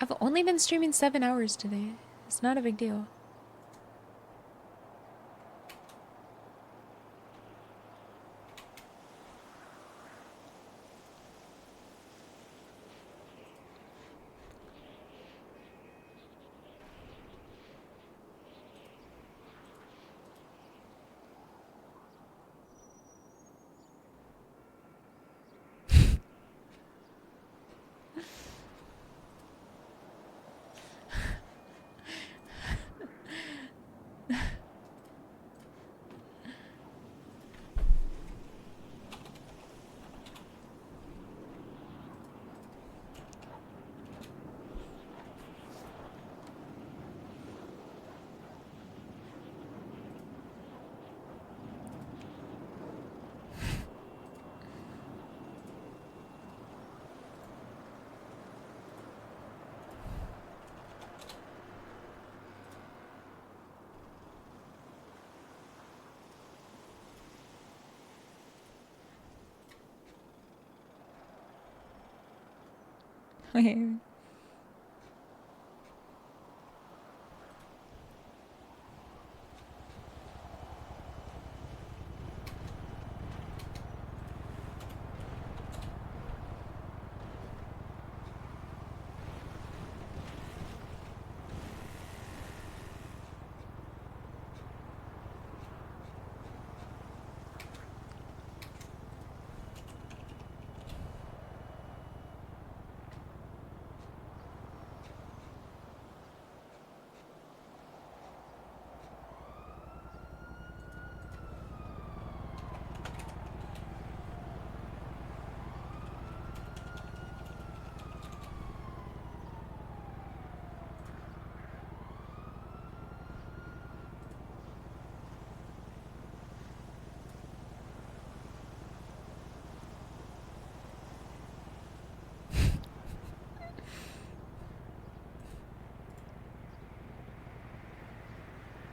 I've only been streaming 7 hours today. It's not a big deal. Wait.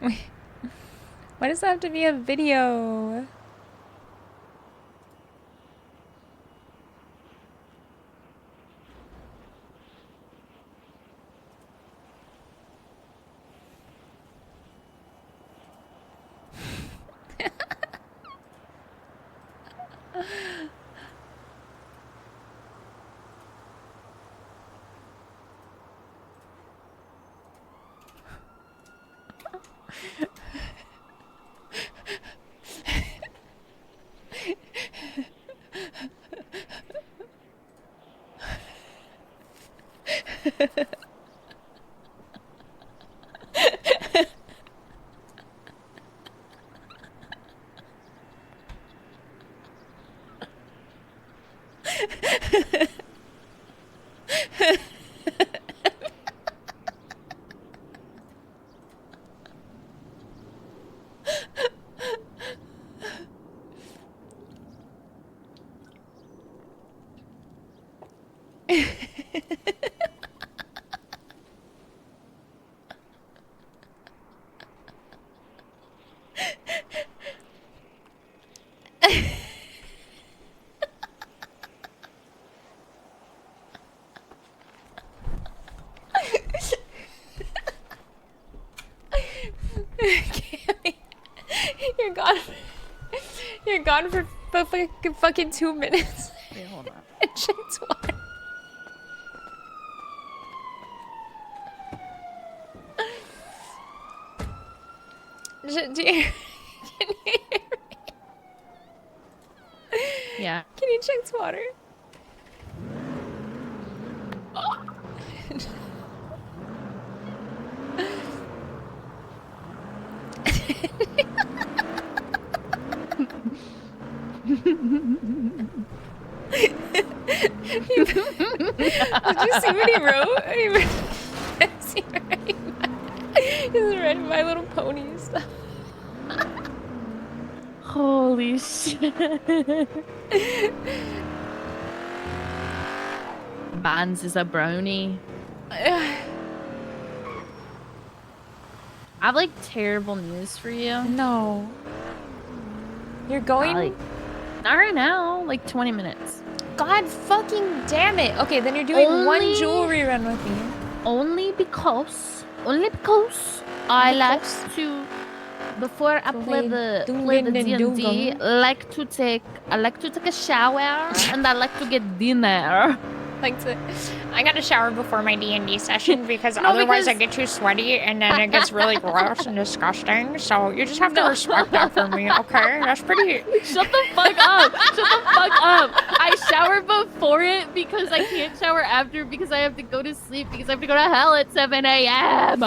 Wait. Why does that have to be a video? Cami, you're gone. You're gone for fucking 2 minutes. Wait, hold on. It drinks water. Do you, can you hear me? Yeah. Can you drink water? Did you see what he wrote? He's writing My Little Pony stuff. Holy shit. Bonds is a brony. I have like terrible news for you. No. You're going? Not right now, like 20 minutes. God fucking damn it. Okay, then you're doing one jewelry run with me. Only because I like to, before I play the D&D, I like to take a shower and I like to get dinner. I gotta shower before my D&D session because No, otherwise I because- get too sweaty and then it gets really gross and disgusting. So you just have to respect that for me, okay? That's pretty. Shut the fuck up! Shut the fuck up! I shower before it because I can't shower after because I have to go to sleep because I have to go to hell at 7 a.m.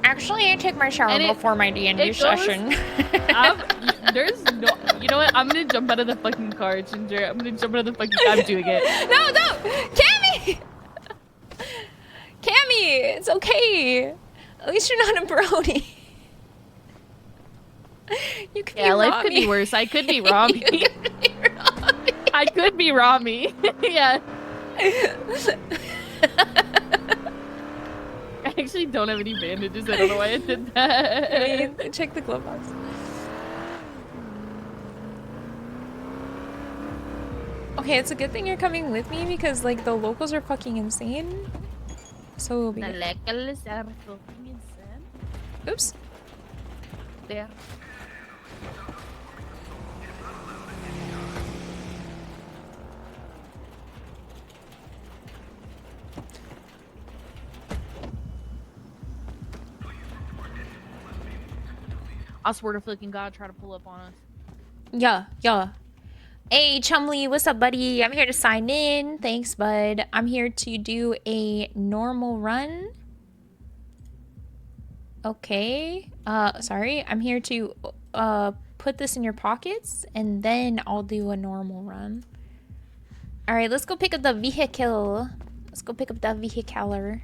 Actually, I take my shower before my D&D session. There's no. You know what? I'm gonna jump out of the fucking car, Ginger. I'm gonna jump out of the fucking. I'm doing it. No, Cami! Cami, it's okay. At least you're not a brony. You could be life Rami. could be worse. I could be Rami. I could be Rami. Yeah. I actually don't have any bandages. I don't know why I did that. Hey, check the glove box. Okay, it's a good thing you're coming with me because like the locals are fucking insane. So we'll be The good. locals are fucking insane. Oops. There. I swear to fucking God, try to pull up on us. Yeah. Hey, Chumley, what's up, buddy? I'm here to sign in. Thanks, bud. I'm here to do a normal run. Okay. Sorry. I'm here to put this in your pockets, and then I'll do a normal run. All right, let's go pick up the vehicle. Let's go pick up the vehicular.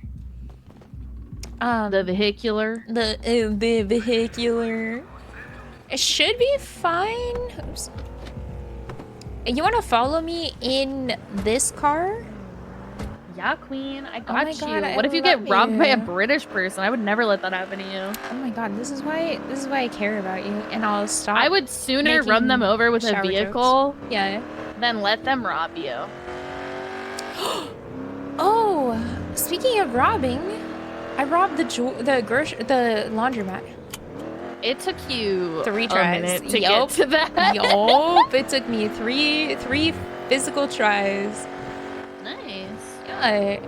The vehicular. The vehicular. It should be fine. Oops. You want to follow me in this car? Yeah, queen. I got my you. God, What I if you get love robbed by a you. British person? I would never let that happen to you. Oh my God, this is why I care about you, and I'll stop. I would sooner run them over with a shower vehicle jokes. Yeah. than let them rob you. Oh, speaking of robbing, I robbed the laundromat. It took you 3 a tries. minute to Yup. get to that. Yup. It took me three physical tries. Nice. Yeah.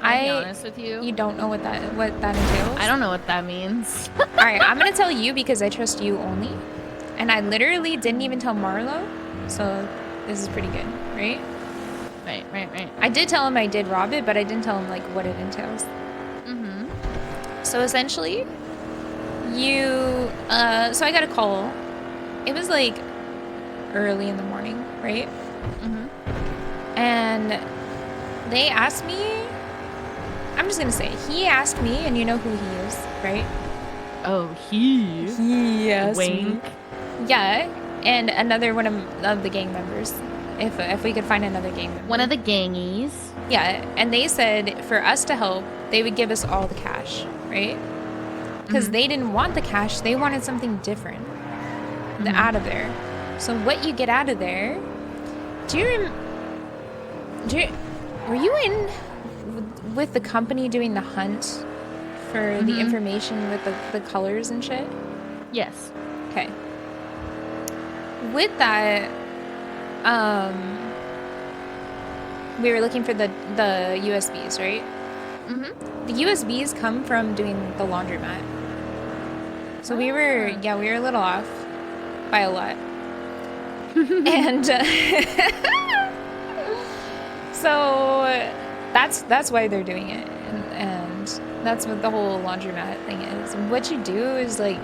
I'll be honest with you. You don't know what that entails? I don't know what that means. All right, I'm gonna tell you because I trust you only, and I literally didn't even tell Marlo, so this is pretty good, right? Right. I did tell him I did rob it, but I didn't tell him like what it entails. Mm-hmm. So essentially, so I got a call. It was like early in the morning, right? Mm-hmm. And they asked me, I'm just gonna say, he asked me, and you know who he is, right? Oh, he asked Wink. me. Yeah, and another one of the gang members. If we could find another gang member. One of the gangies. Yeah, and they said for us to help, they would give us all the cash, right? Because they didn't want the cash, they wanted something different out of there. So what you get out of there? Were you in with the company doing the hunt for the information with the colors and shit? Yes. Okay. With that, we were looking for the USBs, right? Mm-hmm. The USBs come from doing the laundromat. So we were a little off by a lot. And so that's why they're doing it. And that's what the whole laundromat thing is. And what you do is like,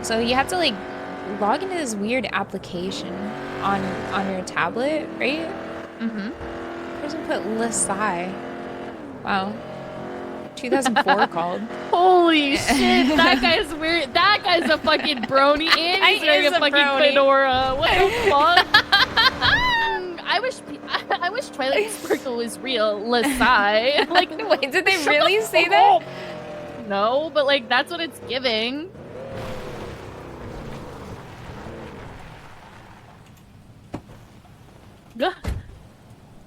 so you have to like log into this weird application on your tablet, right? Mm-hmm. Person put Lasai. Wow. 2004 called. Holy shit, that guy's weird. That guy's a fucking brony and he's wearing a fucking brony. fedora. What the fuck? I wish Twilight Sparkle was real. Lasai. Like, Wait, did they really say that? No, but like that's what it's giving.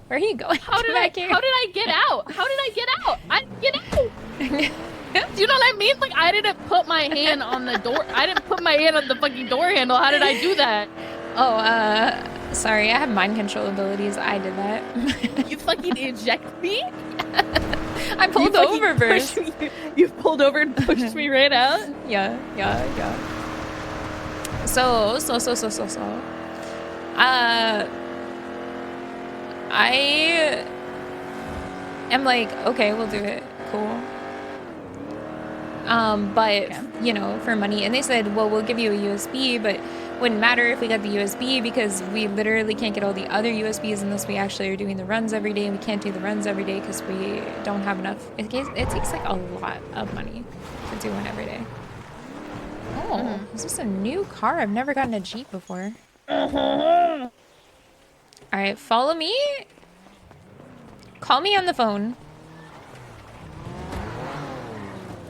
Where are you going? How did I get out? How did I get out? I didn't get out. Do you know what I mean? Like, I didn't put my hand on the door. I didn't put my hand on the fucking door handle. How did I do that? Oh, sorry. I have mind control abilities. I did that. You fucking eject me? I pulled over first. You pulled over and pushed me right out? Yeah. So. I am like, okay, we'll do it. Cool. But, okay. You know, for money. And they said, well, we'll give you a USB, but wouldn't matter if we got the USB because we literally can't get all the other USBs unless we actually are doing the runs every day. And we can't do the runs every day because we don't have enough. It takes like a lot of money to do one every day. Oh, is this a new car? I've never gotten a Jeep before. All right, follow me. Call me on the phone.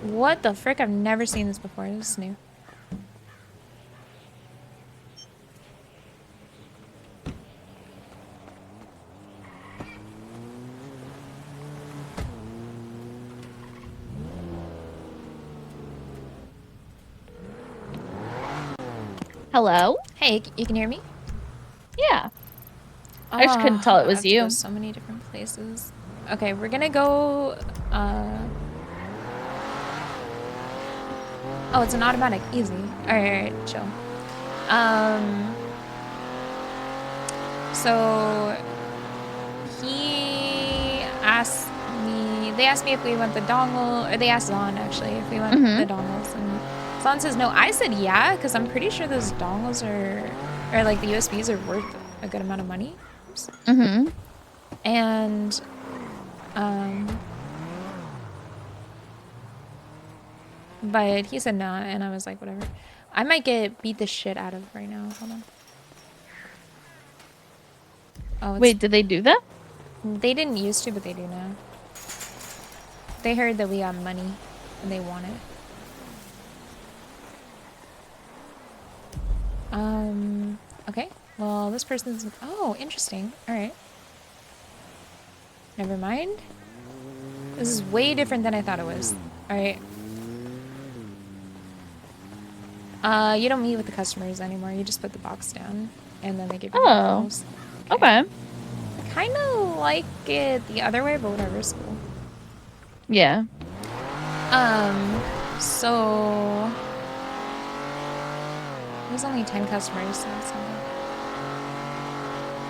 What the frick? I've never seen this before. This is new. Hello? Hey, you can hear me? Yeah. I just couldn't tell it was you. There's so many different places. Okay, we're gonna go, oh, it's an automatic. Easy. Alright, chill. So they asked me if we want the dongle, or they asked Zon actually if we want the dongles, and Zon says no. I said yeah, because I'm pretty sure those dongles or like the USBs are worth a good amount of money. And but he said nah, and I was like, whatever. I might get beat the shit out of right now. Hold on. Oh, wait, did they do that? They didn't used to, but they do now. They heard that we got money, and they want it. Okay. Well, this person's... Oh, interesting. Alright. Never mind. This is way different than I thought it was. Alright. You don't meet with the customers anymore. You just put the box down, and then they give you the calls. Okay. I kind of like it the other way, but whatever, it's cool. Yeah. So... There's only 10 customers, so that's not bad.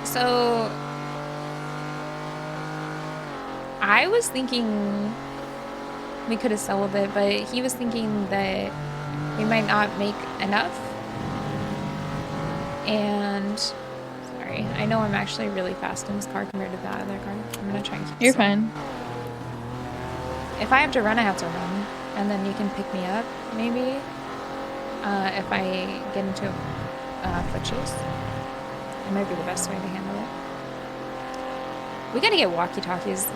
So... I was thinking we could have sold it, but he was thinking that we might not make enough. And... Sorry, I know I'm actually really fast in this car compared to that other car. I'm gonna try and keep You're fine. If I have to run, I have to run. And then you can pick me up, maybe. If I get into a foot chase. It might be the best way to handle it. We gotta get walkie-talkies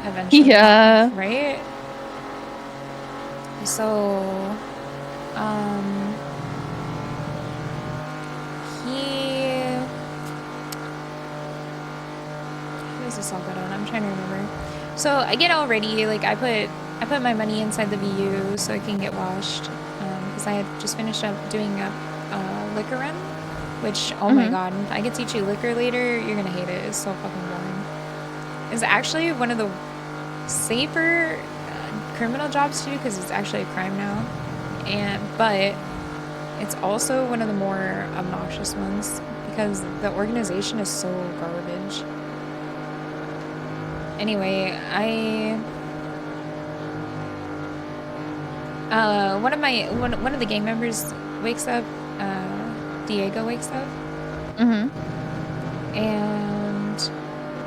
eventually. Yeah. Right? So, What is this all good on? I'm trying to remember. So I get all ready. Like I put my money inside the VU so it can get washed. Because I had just finished up doing a liquor run, which, oh my god, if I could teach you liquor later, you're gonna hate it. It's so fucking boring. It's actually one of the safer criminal jobs to do because it's actually a crime now, but it's also one of the more obnoxious ones because the organization is so garbage. Anyway, one of the gang members wakes up. Diego wakes up. And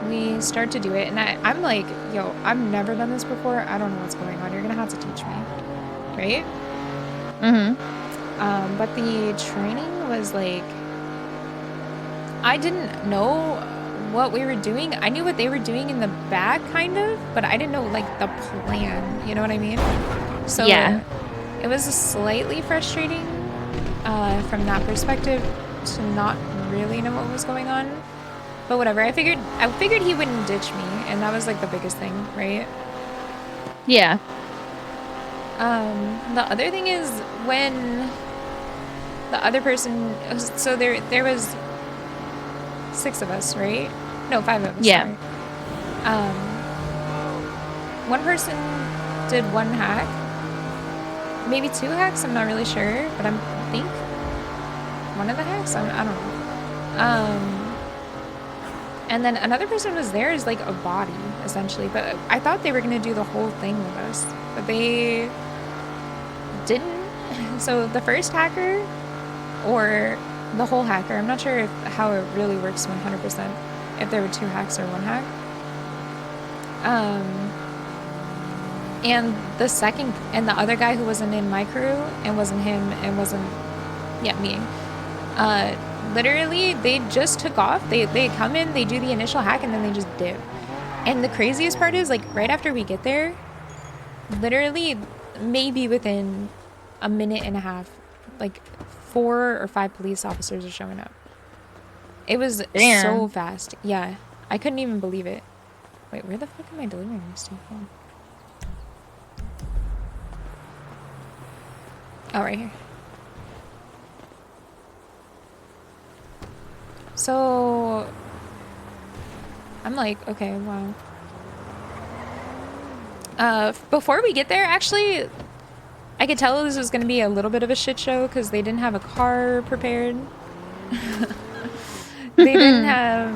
we start to do it, and I'm like, yo, I've never done this before. I don't know what's going on. You're gonna have to teach me, right? But the training was like, I didn't know what we were doing. I knew what they were doing in the back, kind of, but I didn't know like the plan. You know what I mean? So yeah, it was slightly frustrating from that perspective to not really know what was going on. But whatever. I figured he wouldn't ditch me, and that was like the biggest thing, right? Yeah. The other thing is when the other person, so there was 6 of us, right? No, 5 of us. Yeah. Sorry. One person did 1 hack, maybe 2 hacks. I'm not really sure, but I think one of the hacks. I don't know. And then another person was there as like a body, essentially. But I thought they were gonna do the whole thing with us, but they didn't. So the first hacker, or the whole hacker, I'm not sure how it really works 100%. If there were 2 hacks or 1 hack. And the second, and the other guy who wasn't in my crew, and wasn't him, and wasn't, me. Literally, they just took off. They come in, they do the initial hack, and then they just dip. And the craziest part is, like, right after we get there, literally, maybe within a minute and a half, like 4 or 5 police officers are showing up. It was so fast. Yeah, I couldn't even believe it. Wait, where the fuck am I delivering this to? Oh, right here. So I'm like, okay, wow. Before we get there, actually, I could tell this was going to be a little bit of a shit show because they didn't have a car prepared. They didn't have,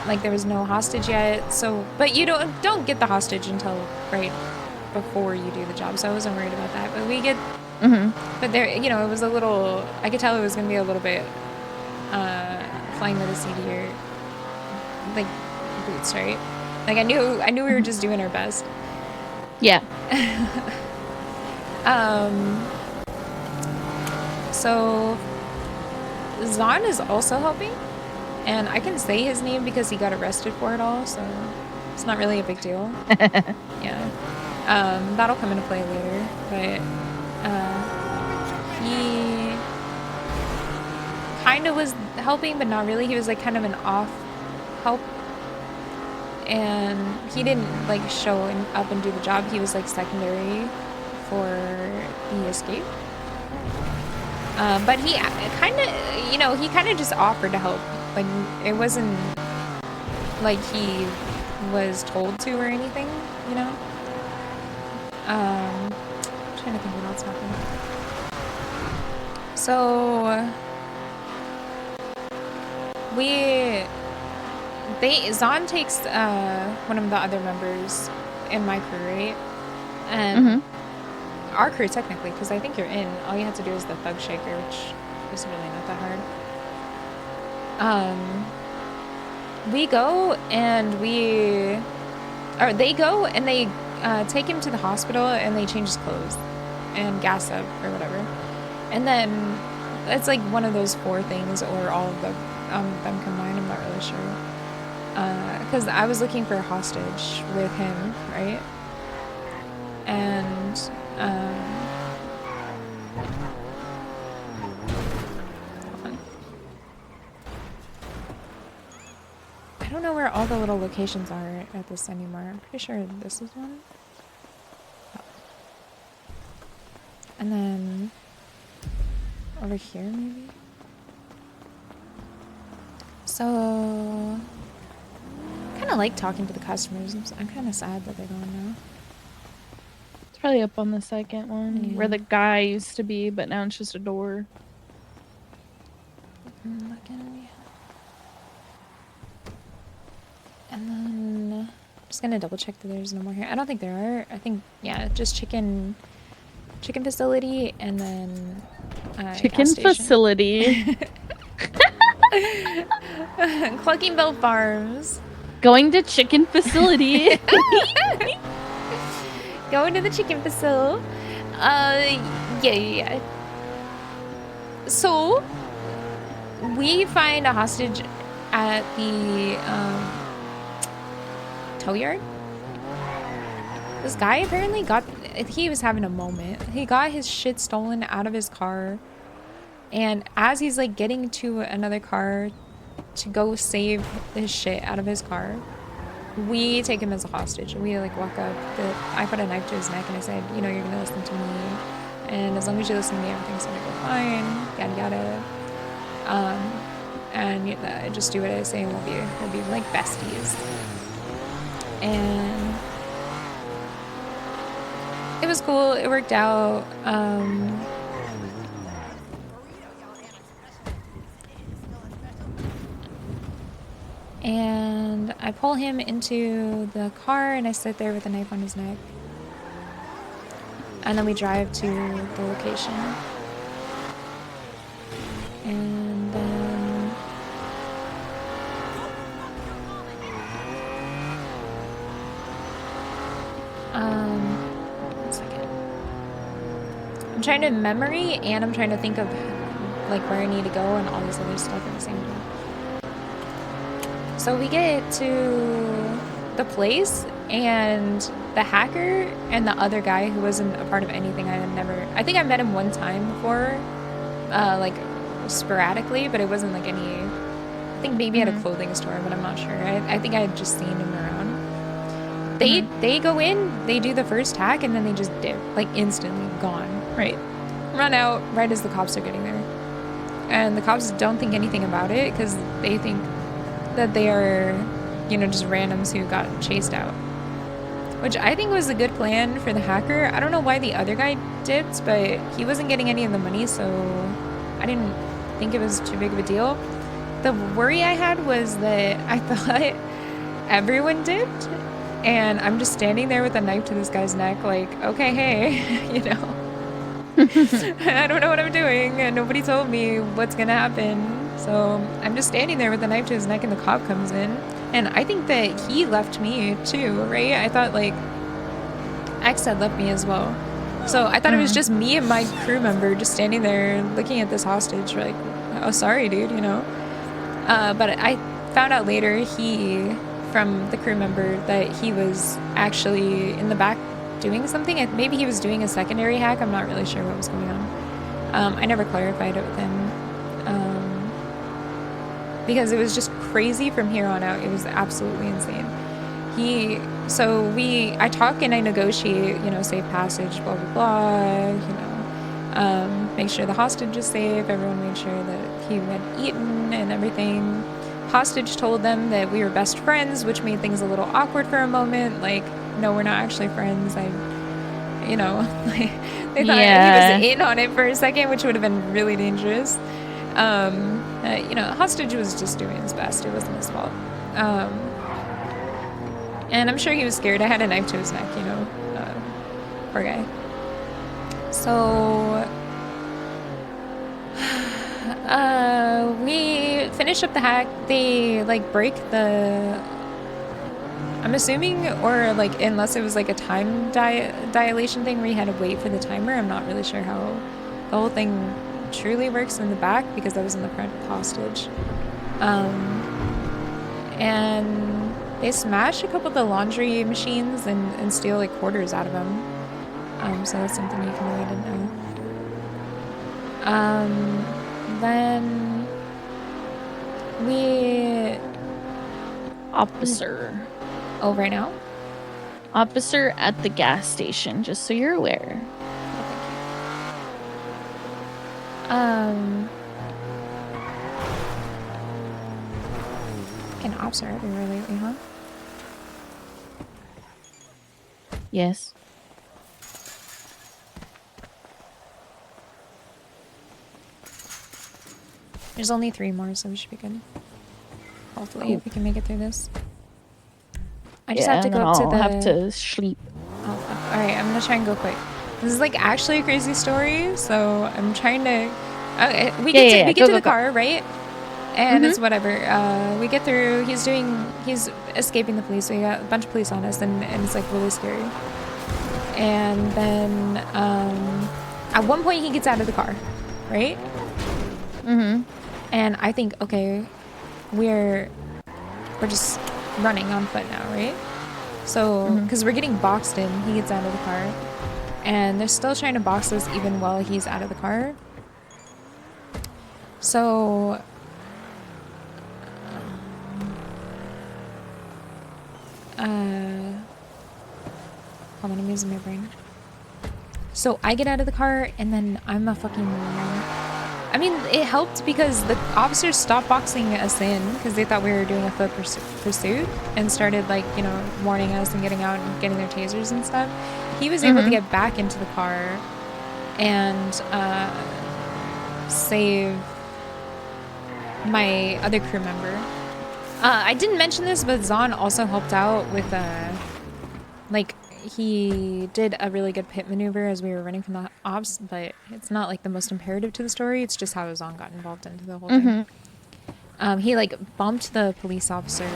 like, there was no hostage yet. So, but you don't get the hostage until right before you do the job. So I wasn't worried about that. But we get, but there, you know, it was a little, I could tell it was going to be a little bit, flying with a seat here, like boots, right? Like I knew we were just doing our best. Yeah. So Zahn is also helping, and I can say his name because he got arrested for it all, so it's not really a big deal. Yeah. That'll come into play later, but he kind of was helping, but not really. He was like kind of an off help, and he didn't like show up and do the job. He was like secondary for the escape. But he kind of, you know, he kind of just offered to help. Like, it wasn't like he was told to or anything, you know? I'm trying to think what else happened. So, Zahn takes one of the other members in my crew, right? And our crew, technically, because I think you're in. All you have to do is the thug shaker, which is really not that hard. We go and they go and they take him to the hospital and they change his clothes and gas up or whatever. And then it's like one of those 4 things, or all of them combined. I'm not really sure. Because I was looking for a hostage with him, right? And I don't know where all the little locations are at this anymore. I'm pretty sure this is one. Oh. And then over here, maybe? So I kind of like talking to the customers. I'm kind of sad that they're going now. It's probably up on the second one, where the guy used to be, but now it's just a door. I'm looking. And then I'm just gonna double check that there's no more here. I don't think there are. I think, yeah, just chicken facility, and then chicken facility. Cluckingbell Farms. Going to chicken facility. Going to the chicken facility. Yeah. So we find a hostage at the tow yard. This guy apparently he was having a moment. He got his shit stolen out of his car, and as he's like getting to another car to go save his shit out of his car. We take him as a hostage. We like walk up. I put a knife to his neck and I said, you know, you're gonna listen to me, and as long as you listen to me, everything's gonna go fine. Yada yada. And just do what I say, and we'll be like besties. And it was cool. It worked out. And I pull him into the car and I sit there with a knife on his neck. And then we drive to the location. And then... one second. I'm trying to memory and I'm trying to think of like where I need to go and all this other stuff at the same time. So we get to the place and the hacker and the other guy who wasn't a part of anything, I think I met him one time before, like sporadically, but it wasn't like any, I think maybe at a clothing store, but I'm not sure. I think I had just seen him around. They go in, they do the first hack, and then they just dip, like instantly gone, right? Run out right as the cops are getting there. And the cops don't think anything about it because they think that they are, you know, just randoms who got chased out. Which I think was a good plan for the hacker. I don't know why the other guy dipped, but he wasn't getting any of the money, so I didn't think it was too big of a deal. The worry I had was that I thought everyone dipped, and I'm just standing there with a knife to this guy's neck, like, okay, hey, you know. I don't know what I'm doing, and nobody told me what's gonna happen. So I'm just standing there with a knife to his neck and the cop comes in. And I think that he left me too, right? I thought like X had left me as well. So I thought it was just me and my crew member just standing there looking at this hostage like, oh, sorry, dude, you know? But I found out later from the crew member that he was actually in the back doing something. Maybe he was doing a secondary hack. I'm not really sure what was going on. I never clarified it with him. Because it was just crazy from here on out. It was absolutely insane. I talk and I negotiate, you know, safe passage, blah, blah, blah, you know, make sure the hostage is safe. Everyone made sure that he had eaten and everything. Hostage told them that we were best friends, which made things a little awkward for a moment. Like, no, we're not actually friends. You know, they thought he was in on it for a second, which would have been really dangerous. You know, hostage was just doing his best. It wasn't his fault. And I'm sure he was scared. I had a knife to his neck, you know. Poor guy. So, we finish up the hack. They, like, break the... I'm assuming, or, like, unless it was, like, a time dilation thing where you had to wait for the timer. I'm not really sure how the whole thing truly works in the back because I was in the front hostage. And they smash a couple of the laundry machines and steal like quarters out of them. So that's something you can really didn't know. Then we... Officer. Oh, right now? Officer at the gas station, just so you're aware. Fucking ops are everywhere lately, huh? Yes. There's only 3 more, so we should be good. Hopefully, if we can make it through this. I just have to go up to the... I'll have to sleep. Oh, alright, I'm gonna try and go quick. This is like actually a crazy story, so I'm trying to... we get to the car, right? And it's whatever. We get through. He's escaping the police. We got a bunch of police on us, and it's like really scary. And then at one point he gets out of the car, right? And I think, okay, we're just running on foot now, right? So because we're getting boxed in, he gets out of the car, and they're still trying to box us even while he's out of the car. So Hold on, I'm using my brain. So I get out of the car, and then I'm a fucking moron. I mean, it helped because the officers stopped boxing us in because they thought we were doing a foot pursuit and started, like, you know, warning us and getting out and getting their tasers and stuff. He was able to get back into the car and save my other crew member. I didn't mention this, but Zahn also helped out with, like, he did a really good pit maneuver as we were running from the ops, but it's not, like, the most imperative to the story. It's just how Zahn got involved into the whole thing. He, like, bumped the police officer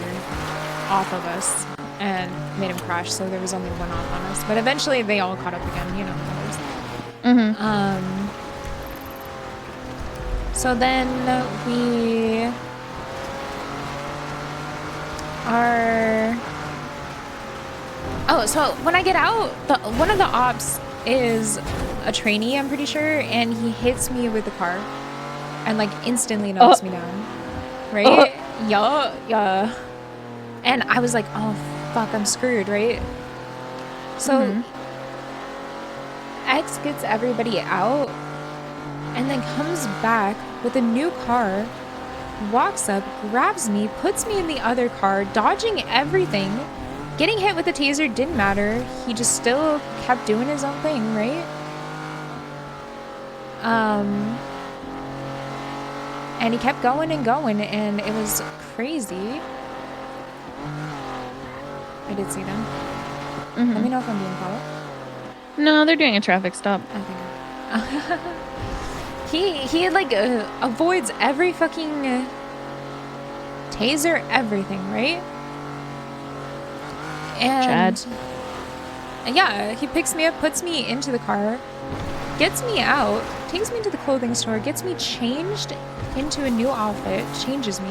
off of us and made him crash, so there was only one off on us. But eventually they all caught up again, you know. So then we are... Oh, so when I get out, one of the ops is a trainee, I'm pretty sure, and he hits me with the car and, like, instantly knocks me down. Right? Yeah. And I was like, oh, fuck, I'm screwed, right? So X gets everybody out and then comes back with a new car, walks up, grabs me, puts me in the other car, dodging everything. Getting hit with a taser didn't matter. He just still kept doing his own thing, right? And he kept going and going, and it was crazy. I did see them. Let me know if I'm being followed. No, they're doing a traffic stop. I think he like avoids every fucking taser, everything, right? And Chad. Yeah, he picks me up, puts me into the car, gets me out, takes me to the clothing store, gets me changed into a new outfit, changes me.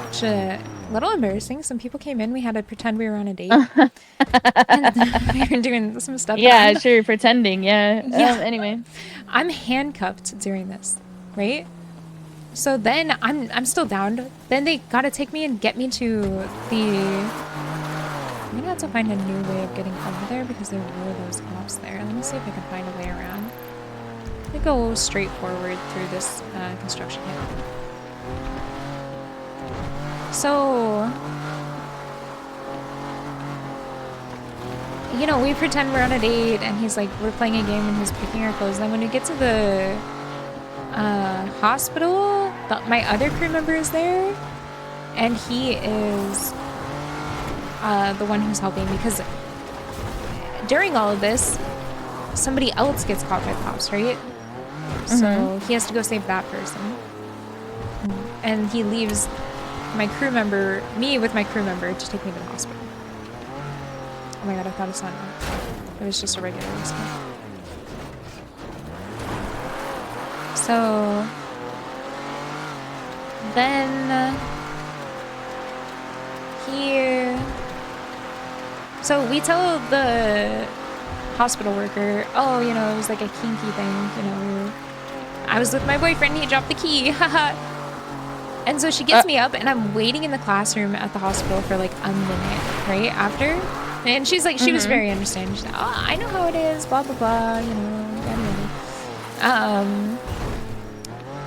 Which, a little embarrassing. Some people came in, we had to pretend we were on a date. And we were doing some stuff. Yeah, sure, pretending, yeah. Anyway. I'm handcuffed during this, right? So then I'm still down. Then they gotta take me and get me to the... I'm gonna have to find a new way of getting over there because there were those cops there. Let me see if I can find a way around. I go straight forward through this construction camp. So, you know, we pretend we're on a date and he's like, we're playing a game and he's picking our clothes. Then when we get to the hospital, my other crew member is there and he is the one who's helping because during all of this, somebody else gets caught by the cops, right? So he has to go save that person. And he leaves me with my crew member to take me to the hospital. Oh my god, I thought it sounded wrong. It was just a regular whiskey. So then so we tell the hospital worker, oh, you know, it was like a kinky thing, you know, I was with my boyfriend, he dropped the key, haha. And so she gets me up and I'm waiting in the classroom at the hospital for like a minute, right after. And she's like, she was very understanding. She's like, oh, I know how it is, blah, blah, blah, you know, yada, yada.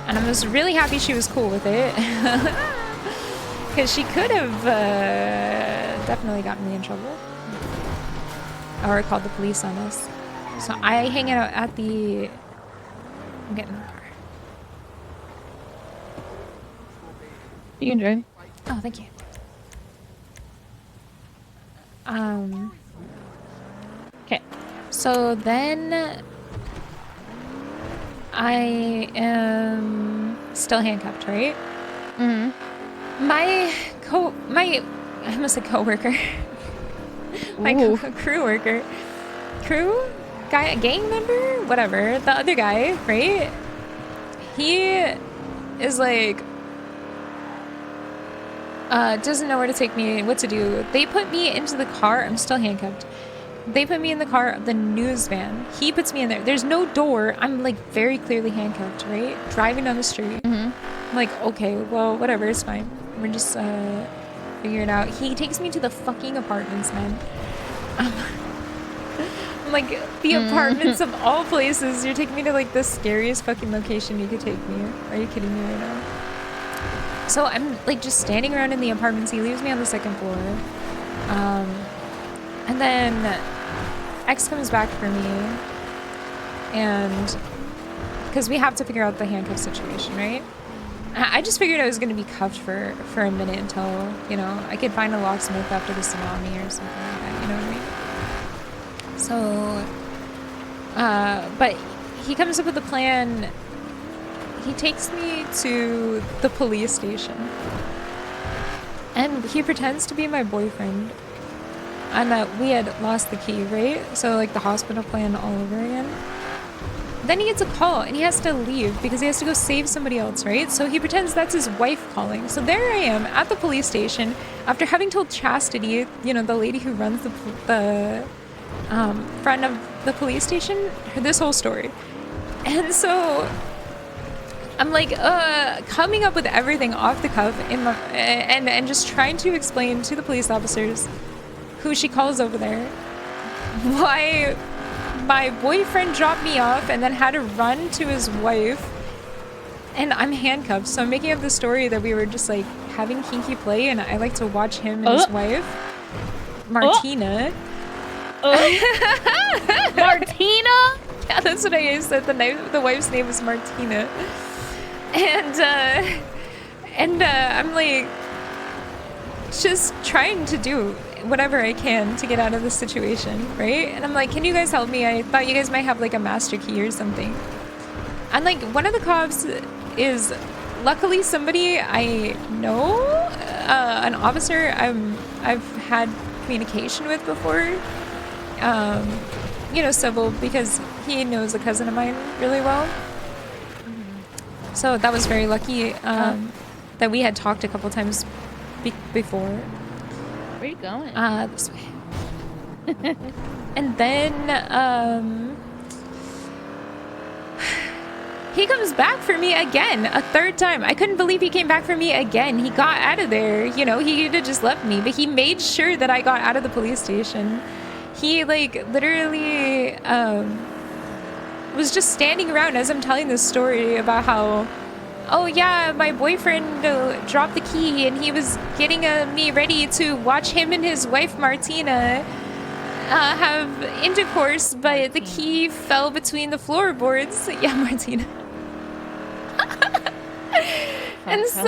And I was really happy she was cool with it. Because she could have definitely gotten me in trouble. Or called the police on us. So I hang out at the... I'm getting in the car. You can drive. Oh, thank you. Okay. So then I am still handcuffed, right? My I almost said co-worker. My crew guy, gang member, whatever, the other guy, right? He is like, doesn't know where to take me, what to do. They put me into the car. I'm still handcuffed. They put me in the car of the news van. He puts me in there. There's no door. I'm like very clearly handcuffed, right? Driving down the street. I'm like, okay, well, whatever, it's fine. We're just figure it out. He takes me to the fucking apartments, man. I'm like, the apartments of all places. You're taking me to like the scariest fucking location you could take me. Are you kidding me right now? So I'm like just standing around in the apartments. He leaves me on the second floor. And then X comes back for me. And because we have to figure out the handcuff situation, right? I just figured I was going to be cuffed for a minute until, you know, I could find a locksmith after the tsunami or something like that, you know what I mean? So, but he comes up with a plan. He takes me to the police station. And he pretends to be my boyfriend. And that we had lost the key, right? So, like, the hospital plan all over again. Then he gets a call and he has to leave because he has to go save somebody else, right? So he pretends that's his wife calling. So there I am at the police station after having told Chastity, you know, the lady who runs the front of the police station, this whole story. And so I'm like coming up with everything off the cuff in my, and just trying to explain to the police officers who she calls over there why my boyfriend dropped me off and then had to run to his wife, and I'm handcuffed. So I'm making up the story that we were just like having kinky play, and I like to watch him and his wife, Martina. Martina? Yeah, that's what I said. The wife's name is Martina, and I'm like just trying to do whatever I can to get out of this situation, right? And I'm like, can you guys help me? I thought you guys might have like a master key or something. And like one of the cops is luckily somebody I know, an officer I've had communication with before, you know, civil, because he knows a cousin of mine really well. So that was very lucky that we had talked a couple times before. Where are you going? This way. And then, he comes back for me again, a third time. I couldn't believe he came back for me again. He got out of there, you know, he could have just left me, but he made sure that I got out of the police station. He, like, literally, was just standing around as I'm telling this story about how, oh yeah, my boyfriend dropped the key and he was getting me ready to watch him and his wife Martina have intercourse, but the key fell between the floorboards. Yeah, Martina. And so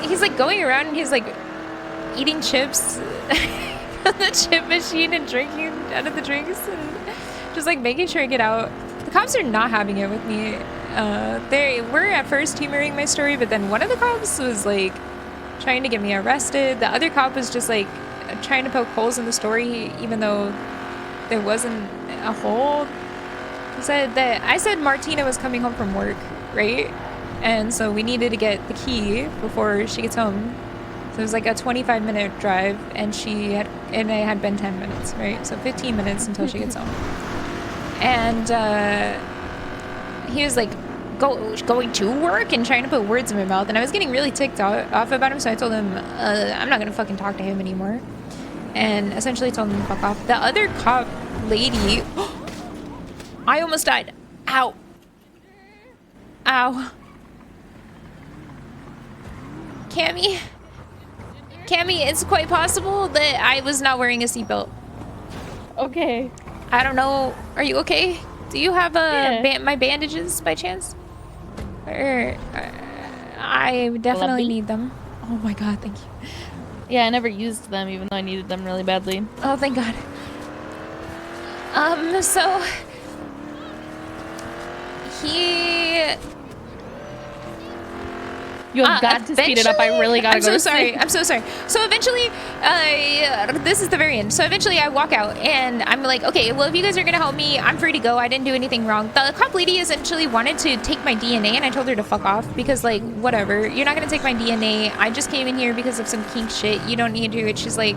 he's like going around and he's like eating chips from the chip machine and drinking out of the drinks and just like making sure I get out. The cops are not having it with me. They were at first humoring my story, but then one of the cops was like trying to get me arrested. The other cop was just like trying to poke holes in the story, even though there wasn't a hole. He said that I said Martina was coming home from work, right? And so we needed to get the key before she gets home. So it was like a 25-minute drive, and it had been 10 minutes, right? So 15 minutes until she gets home. And he was like going to work and trying to put words in my mouth, and I was getting really ticked off about him, so I told him I'm not gonna fucking talk to him anymore, and essentially told him to fuck off. The other cop lady, I almost died. Ow. Ow. Cami, it's quite possible that I was not wearing a seatbelt. Okay. I don't know. Are you okay? Do you have my bandages by chance? Or I definitely need them. Oh my god, thank you. Yeah, I never used them even though I needed them really badly. Oh, thank god. So he... You have got to speed it up. I really gotta go to sleep. I'm so sorry. So eventually, this is the very end. So eventually I walk out and I'm like, okay, well, if you guys are gonna help me, I'm free to go. I didn't do anything wrong. The cop lady essentially wanted to take my DNA, and I told her to fuck off because, like, whatever. You're not gonna take my DNA. I just came in here because of some kink shit. You don't need to do it. She's like,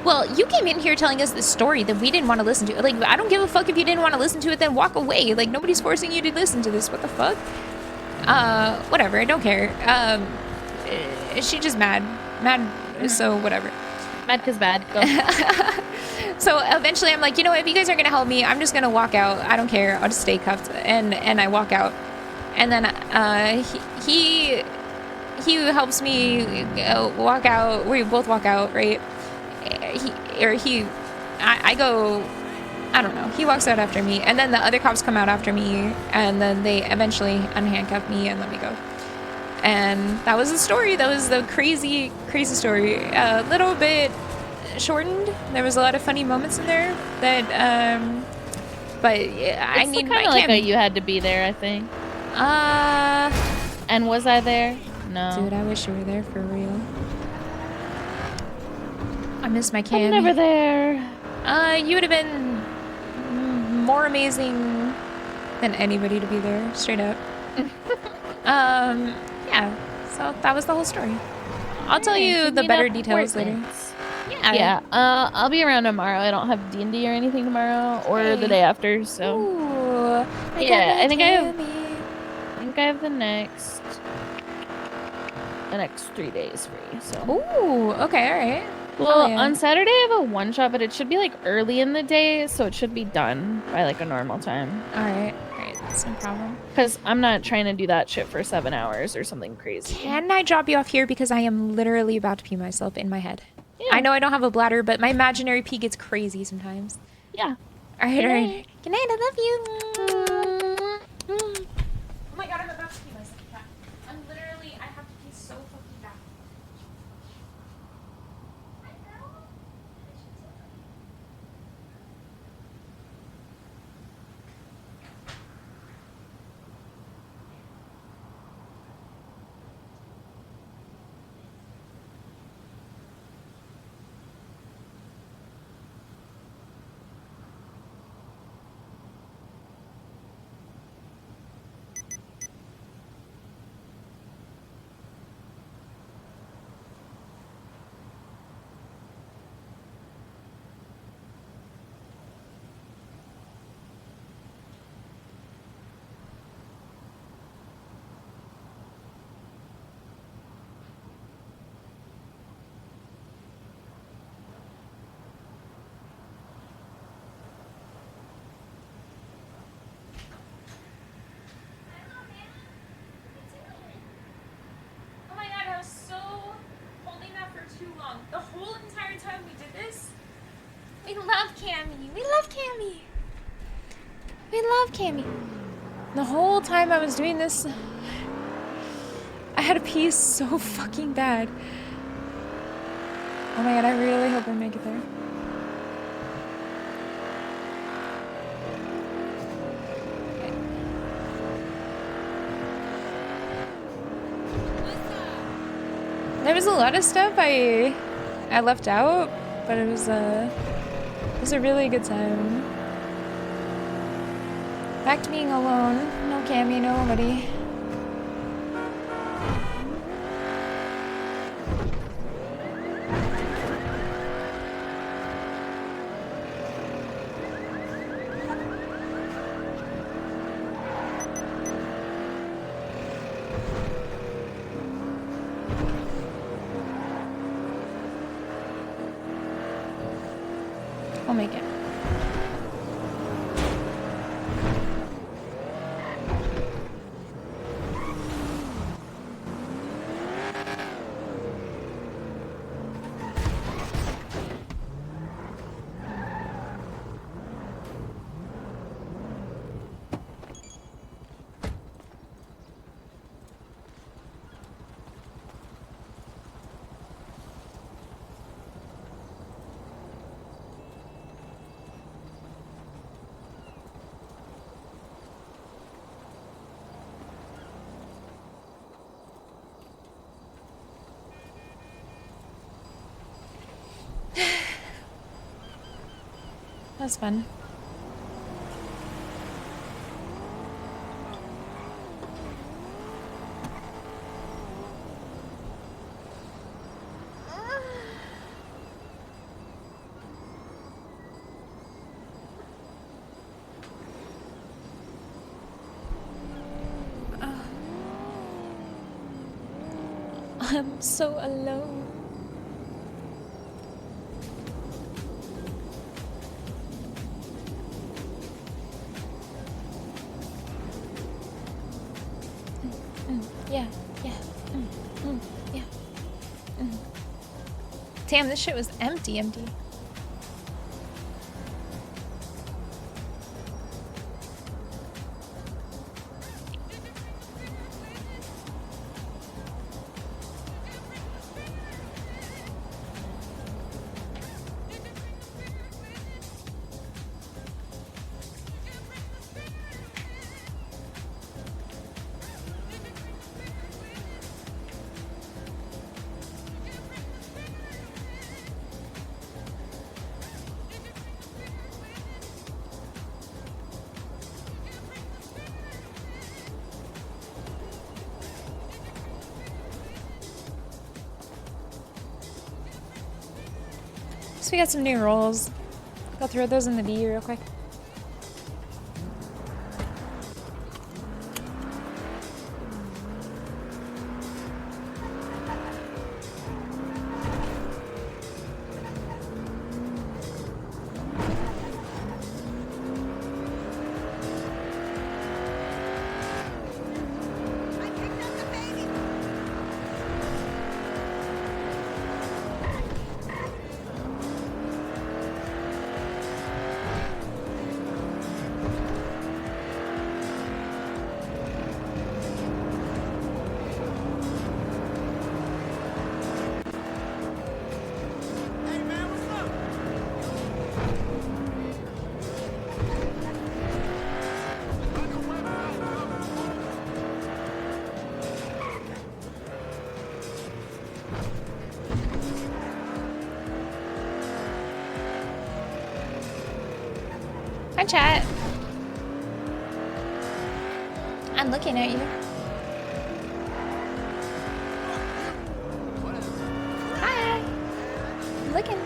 Well, you came in here telling us this story that we didn't want to listen to. Like, I don't give a fuck if you didn't want to listen to it, then walk away. Like, nobody's forcing you to listen to this. What the fuck? Whatever. I don't care. She just mad. Mad, so whatever. Mad 'cause bad. Go. So eventually I'm like, you know, if you guys are going to help me, I'm just going to walk out. I don't care. I'll just stay cuffed. And I walk out. And then he helps me walk out. We both walk out, right? I go, I don't know. He walks out after me, and then the other cops come out after me, and then they eventually unhandcuff me and let me go. And that was the story. That was the crazy, crazy story. A little bit shortened. There was a lot of funny moments in there that, but I need my kind of like you had to be there, I think. And was I there? No. Dude, I wish you were there for real. I miss my Cami. I'm never there. You would have been more amazing than anybody to be there, straight up. Yeah. So that was the whole story. I'll tell you the better details later. Yeah. Yeah. I'll be around tomorrow. I don't have D&D or anything tomorrow, or the day after. So. Ooh, yeah, I think I have the next 3 days free. So. Ooh. Okay. All right. Well, on Saturday I have a one-shot, but it should be like early in the day, so it should be done by like a normal time. All right, that's no problem. Because I'm not trying to do that shit for 7 hours or something crazy. Can I drop you off here because I am literally about to pee myself in my head? Yeah. I know I don't have a bladder, but my imaginary pee gets crazy sometimes. Yeah. All right, all right. Good night, I love you. Oh my god, I'm about to pee myself. I'm literally, I have to pee so fucking bad. The whole entire time we did this, we love Cami. We love Cami. We love Cami. The whole time I was doing this, I had to pee so fucking bad. Oh my god, I really hope I make it there. There was a lot of stuff I left out, but it was a really good time. Back to being alone. No Cami, nobody. I'll make it. That was fun. I'm so alone. Yeah, yeah, yeah. Damn, this shit was empty. So we got some new rolls. Go throw those in the bee real quick. Hi, chat. I'm looking at you. Hi. I'm looking.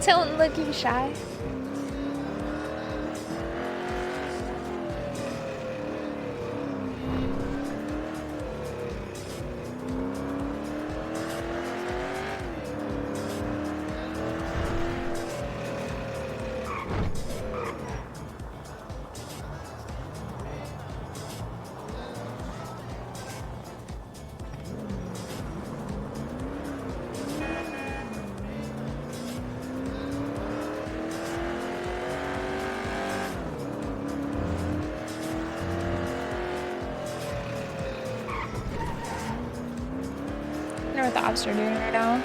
Don't look you shy. I know what the ops are doing right now.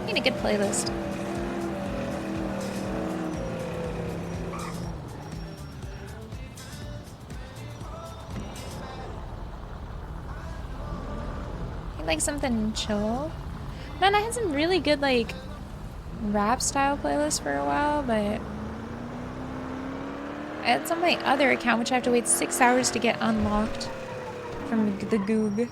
A good playlist. You like something chill? Man, I had some really good like rap style playlists for a while, but it's on my other account, which I have to wait 6 hours to get unlocked from the Goog.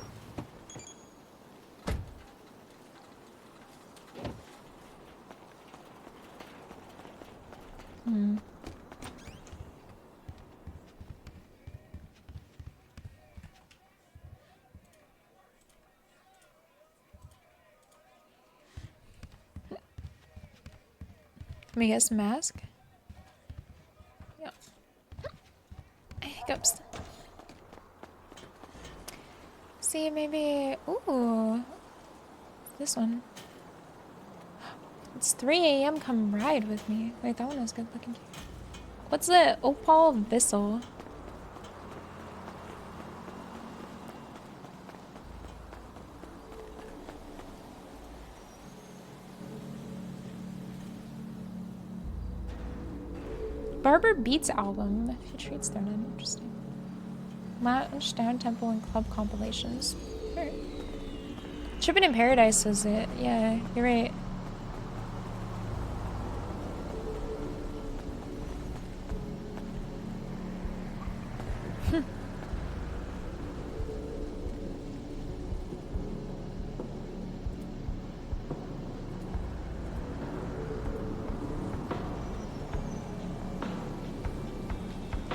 Let me guess, mask? Yeah. Hiccups. See, maybe... Ooh. This one. It's 3 a.m. Come ride with me. Wait, that one was good looking. What's the Opal Vissel? Barber Beats album. Features they're not interesting. Lounge, Down Temple, and Club compilations. Alright. Trippin' in Paradise was it? Yeah, you're right.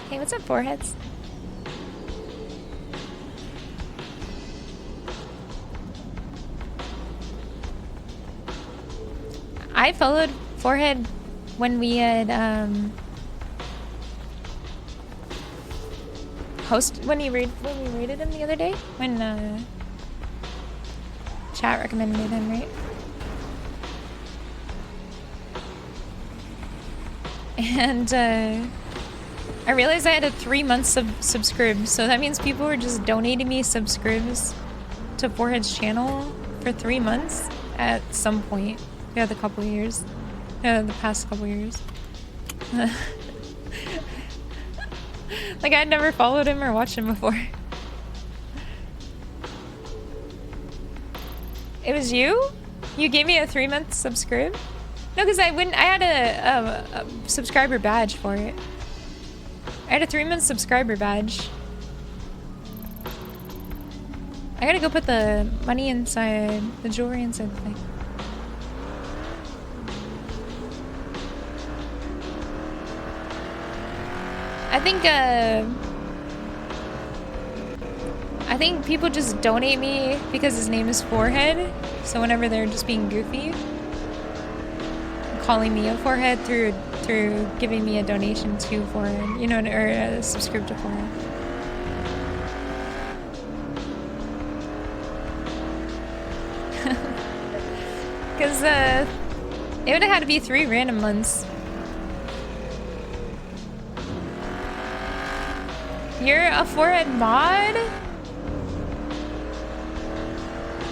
Hey, what's up, foreheads? I followed Forehead when we had when we rated him the other day, when chat recommended him, right? And I realized I had a 3-month subscribe, so that means people were just donating me subscribes to Forehead's channel for 3 months at some point. Yeah, the couple years. Yeah, the past couple years. Like, I'd never followed him or watched him before. It was you? You gave me a 3-month subscribe? No, because I had a subscriber badge for it. I had a 3-month subscriber badge. I gotta go put the money inside, the jewelry inside the thing. I think people just donate me because his name is Forehead. So whenever they're just being goofy, calling me a forehead through giving me a donation to Forehead, you know, or a subscribe to Forehead. Because it would have had to be 3 random months. You're a Forehead mod?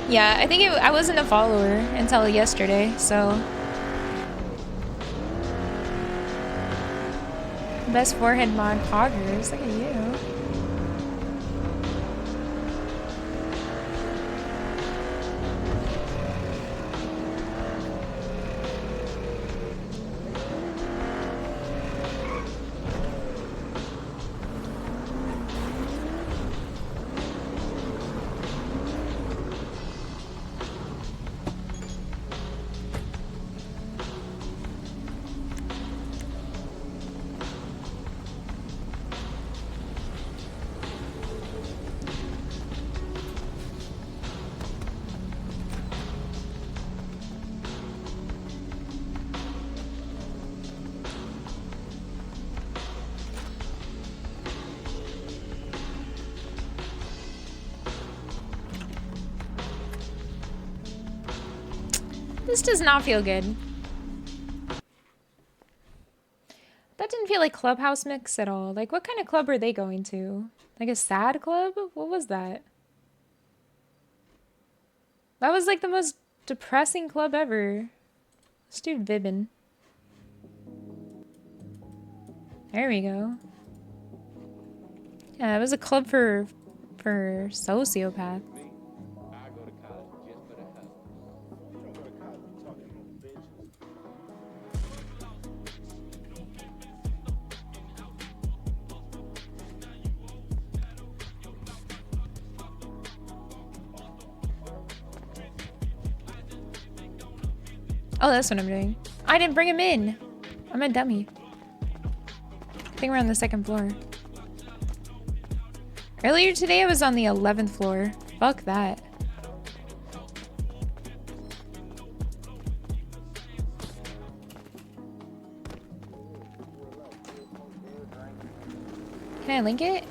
Yeah, I think I wasn't a follower until yesterday, so. Best Forehead mod poggers, look at you. This does not feel good. That didn't feel like Clubhouse Mix at all. Like, what kind of club are they going to? Like a sad club? What was that? That was like the most depressing club ever. Let's do Vibbin. There we go. Yeah, it was a club for sociopaths. Oh, that's what I'm doing. I didn't bring him in. I'm a dummy. I think we're on the 2nd floor. Earlier today, I was on the 11th floor. Fuck that. Can I link it?